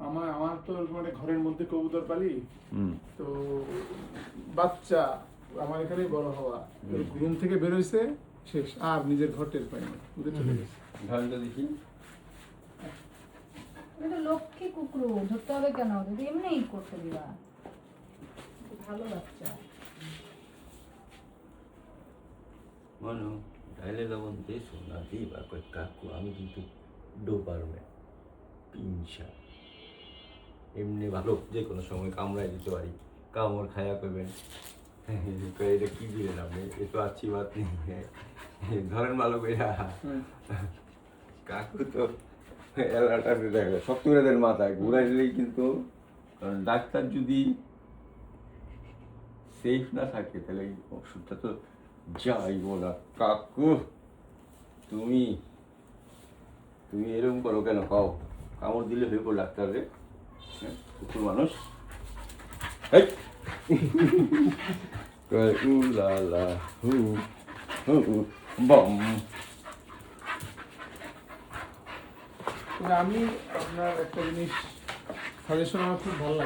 আমার তো মানে ঘরের মধ্যে কবুতর পালি, তো বাচ্চা আমার এখানেই বড় হওয়া, ঘুম থেকে বেরোইছে শেষ, আর নিজের ঘর টের পাইনি, উড়ে চলে গেছে। ঘরটা দেখি। এটা লক্ষ্মী কুকুর, ধরতে হবে কেন? যদি এমনিই করতে দিবা, ভালো বাচ্চা। মনো ডাইলে লবণ দিয়েছো না দিবা কই কাকু, আমি কিন্তু ডোপারমে পিনসা এমনি ভালো যে কোনো সময় কামড়াই দিতে পারি, কামড় খায়া করবেন। এটা কি দিলেন আপনি? এ তো আছি বাত নেই, ধরেন ভালো করে। কাকু তো এলাটা দেখে শক্ত করে দেন মাথায়, ঘুরাই দিলেই কিন্তু, কারণ ডাক্তার যদি সেফ না থাকে তাহলে এই ওষুধটা তো যাইব না। কাকু তুমি তুমি এরকম করো কেন? খাও, কামড় দিলে হইব ডাক্তার রে, কুকুর মানুষ। উলালা হু হু বম। আমি আপনার একটা জিনিস সাজেশন আমার খুব ভালো লাগে।